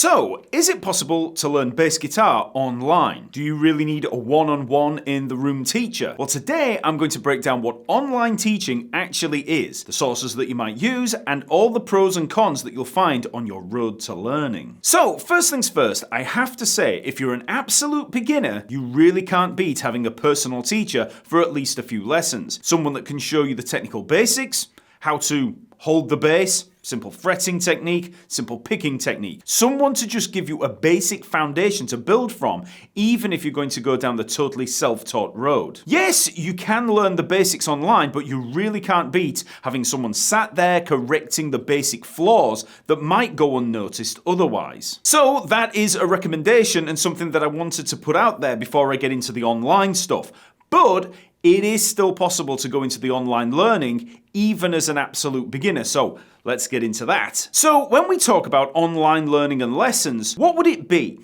So, is it possible to learn bass guitar online? Do you really need a one-on-one in the room teacher? Well, today I'm going to break down what online teaching actually is, the sources that you might use, and all the pros and cons that you'll find on your road to learning. So, first things first, I have to say, if you're an absolute beginner, you really can't beat having a personal teacher for at least a few lessons. Someone that can show you the technical basics, how to hold the bass, simple fretting technique, simple picking technique. Someone to just give you a basic foundation to build from, even if you're going to go down the totally self-taught road. Yes, you can learn the basics online, but you really can't beat having someone sat there correcting the basic flaws that might go unnoticed otherwise. So that is a recommendation and something that I wanted to put out there before I get into the online stuff. But it is still possible to go into the online learning even as an absolute beginner, so let's get into that. So when we talk about online learning and lessons, what would it be?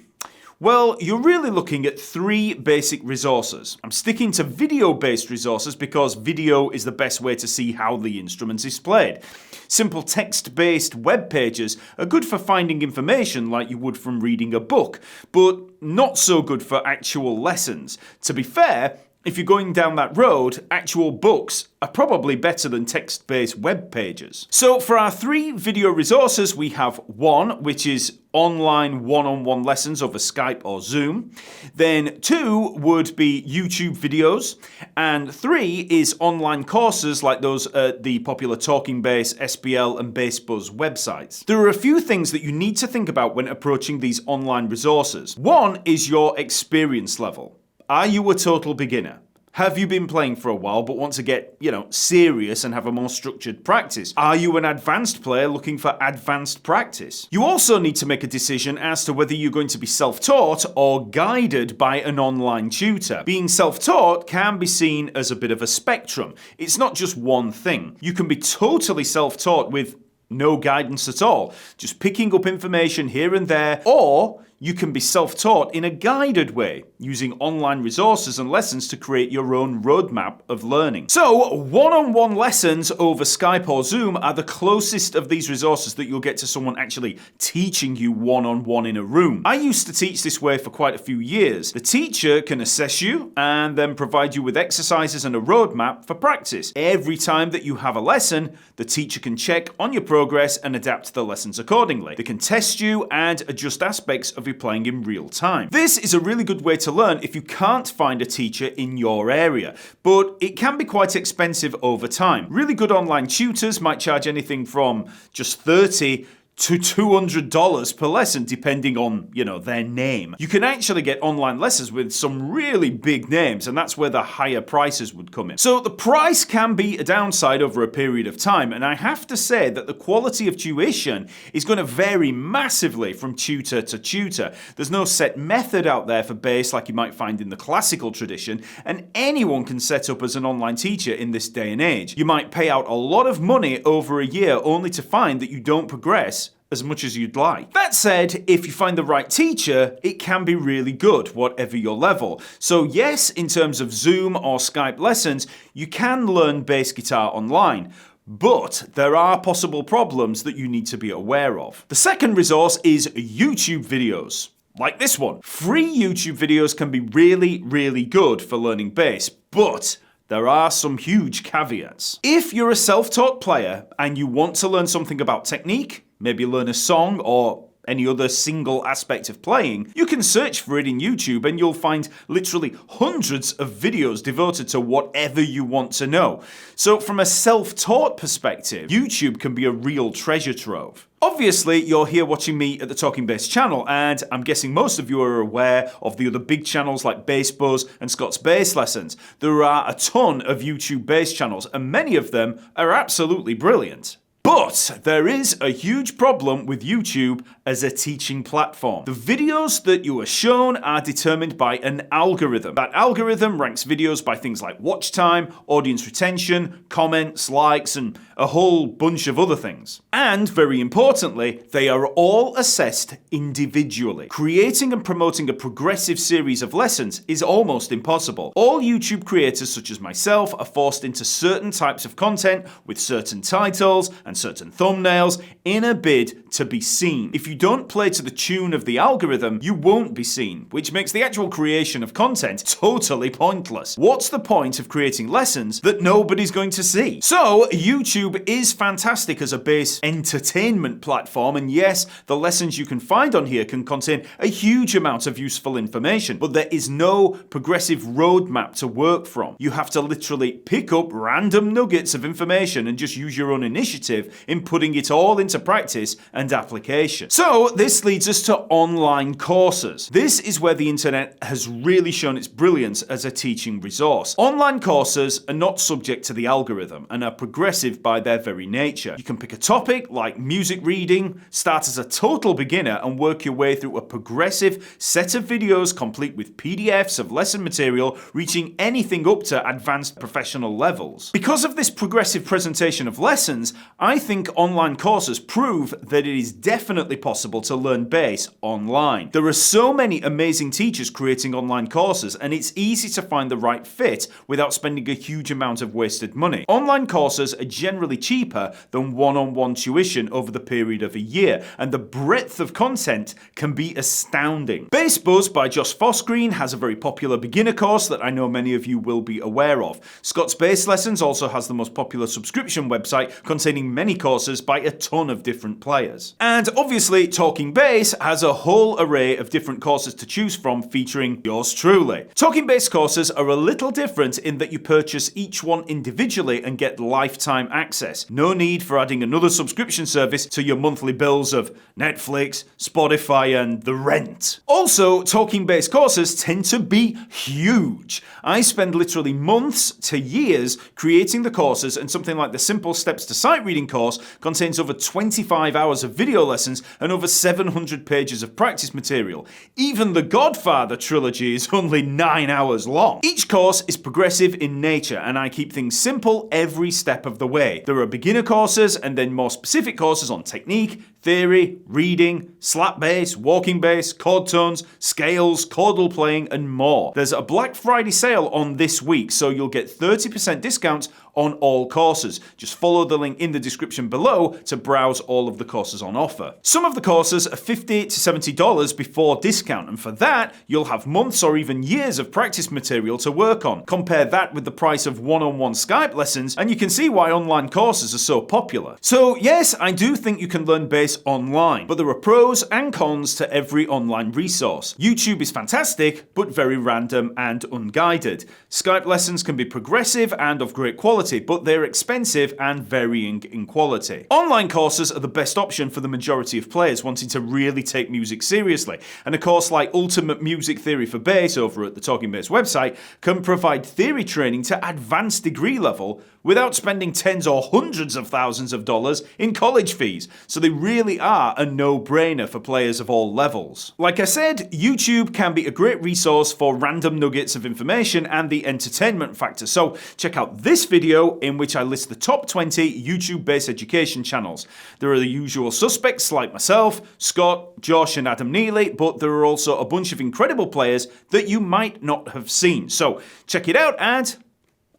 Well, you're really looking at three basic resources. I'm sticking to video-based resources because video is the best way to see how the instrument is played. Simple text-based web pages are good for finding information like you would from reading a book, but not so good for actual lessons. To be fair, if you're going down that road, actual books are probably better than text-based web pages. So for our three video resources, we have one, which is online one-on-one lessons over Skype or Zoom. Then two would be YouTube videos. And three is online courses like those at the popular TalkingBass, SBL and BassBuzz websites. There are a few things that you need to think about when approaching these online resources. One is your experience level. Are you a total beginner? Have you been playing for a while but want to get, serious and have a more structured practice? Are you an advanced player looking for advanced practice? You also need to make a decision as to whether you're going to be self-taught or guided by an online tutor. Being self-taught can be seen as a bit of a spectrum. It's not just one thing. You can be totally self-taught with no guidance at all, just picking up information here and there, or you can be self-taught in a guided way, using online resources and lessons to create your own roadmap of learning. So, one-on-one lessons over Skype or Zoom are the closest of these resources that you'll get to someone actually teaching you one-on-one in a room. I used to teach this way for quite a few years. The teacher can assess you and then provide you with exercises and a roadmap for practice. Every time that you have a lesson, the teacher can check on your progress and adapt the lessons accordingly. They can test you and adjust aspects of playing in real time. This is a really good way to learn if you can't find a teacher in your area, but it can be quite expensive over time. Really good online tutors might charge anything from just $30 to $200 per lesson, depending on, their name. You can actually get online lessons with some really big names, and that's where the higher prices would come in. So the price can be a downside over a period of time, and I have to say that the quality of tuition is going to vary massively from tutor to tutor. There's no set method out there for bass like you might find in the classical tradition, and anyone can set up as an online teacher in this day and age. You might pay out a lot of money over a year only to find that you don't progress as much as you'd like. That said, if you find the right teacher, it can be really good, whatever your level. So yes, in terms of Zoom or Skype lessons, you can learn bass guitar online. But there are possible problems that you need to be aware of. The second resource is YouTube videos. Like this one. Free YouTube videos can be really, really good for learning bass, but there are some huge caveats. If you're a self-taught player and you want to learn something about technique, maybe learn a song or any other single aspect of playing, you can search for it in YouTube and you'll find literally hundreds of videos devoted to whatever you want to know. So from a self-taught perspective, YouTube can be a real treasure trove. Obviously, you're here watching me at the Talking Bass channel, and I'm guessing most of you are aware of the other big channels like BassBuzz and Scott's Bass Lessons. There are a ton of YouTube bass channels, and many of them are absolutely brilliant. But there is a huge problem with YouTube as a teaching platform. The videos that you are shown are determined by an algorithm. That algorithm ranks videos by things like watch time, audience retention, comments, likes, and a whole bunch of other things. And very importantly, they are all assessed individually. Creating and promoting a progressive series of lessons is almost impossible. All YouTube creators such as myself are forced into certain types of content with certain titles and certain thumbnails in a bid to be seen. If you don't play to the tune of the algorithm, you won't be seen, which makes the actual creation of content totally pointless. What's the point of creating lessons that nobody's going to see? So, YouTube is fantastic as a bass entertainment platform, and yes, the lessons you can find on here can contain a huge amount of useful information, but there is no progressive roadmap to work from. You have to literally pick up random nuggets of information and just use your own initiative in putting it all into practice and application. So this leads us to online courses. This is where the internet has really shown its brilliance as a teaching resource. Online courses are not subject to the algorithm and are progressive by their very nature. You can pick a topic like music reading, start as a total beginner and work your way through a progressive set of videos complete with PDFs of lesson material reaching anything up to advanced professional levels. Because of this progressive presentation of lessons, I think online courses prove that it is definitely possible to learn bass online. There are so many amazing teachers creating online courses, and it's easy to find the right fit without spending a huge amount of wasted money. Online courses are generally cheaper than one-on-one tuition over the period of a year, and the breadth of content can be astounding. BassBuzz by Josh Fosgreen has a very popular beginner course that I know many of you will be aware of. Scott's Bass Lessons also has the most popular subscription website containing many courses by a ton of different players. And obviously, Talking Bass has a whole array of different courses to choose from featuring yours truly. Talking Bass courses are a little different in that you purchase each one individually and get lifetime access. No need for adding another subscription service to your monthly bills of Netflix, Spotify, and the rent. Also, Talking Bass courses tend to be huge. I spend literally months to years creating the courses, and something like the Simple Steps to Sight Reading course contains over 25 hours of video lessons and over 700 pages of practice material. Even the Godfather trilogy is only 9 hours long. Each course is progressive in nature, and I keep things simple every step of the way. There are beginner courses and then more specific courses on technique, theory, reading, slap bass, walking bass, chord tones, scales, chordal playing, and more. There's a Black Friday sale on this week, so you'll get 30% discount on all courses. Just follow the link in the description below to browse all of the courses on offer. Some of the courses are $50 to $70 before discount, and for that, you'll have months or even years of practice material to work on. Compare that with the price of one-on-one Skype lessons, and you can see why online courses are so popular. So yes, I do think you can learn bass online, but there are pros and cons to every online resource. YouTube is fantastic, but very random and unguided. Skype lessons can be progressive and of great quality, but they're expensive and varying in quality. Online courses are the best option for the majority of players wanting to really take music seriously, and a course like Ultimate Music Theory for Bass over at the Talking Bass website can provide theory training to advanced degree level without spending tens or hundreds of thousands of dollars in college fees, so they really are a no-brainer for players of all levels. Like I said, YouTube can be a great resource for random nuggets of information and the entertainment factor, so check out this video in which I list the top 20 YouTube bass education channels. There are the usual suspects like myself, Scott, Josh, and Adam Neely, but there are also a bunch of incredible players that you might not have seen. So check it out, and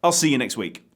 I'll see you next week.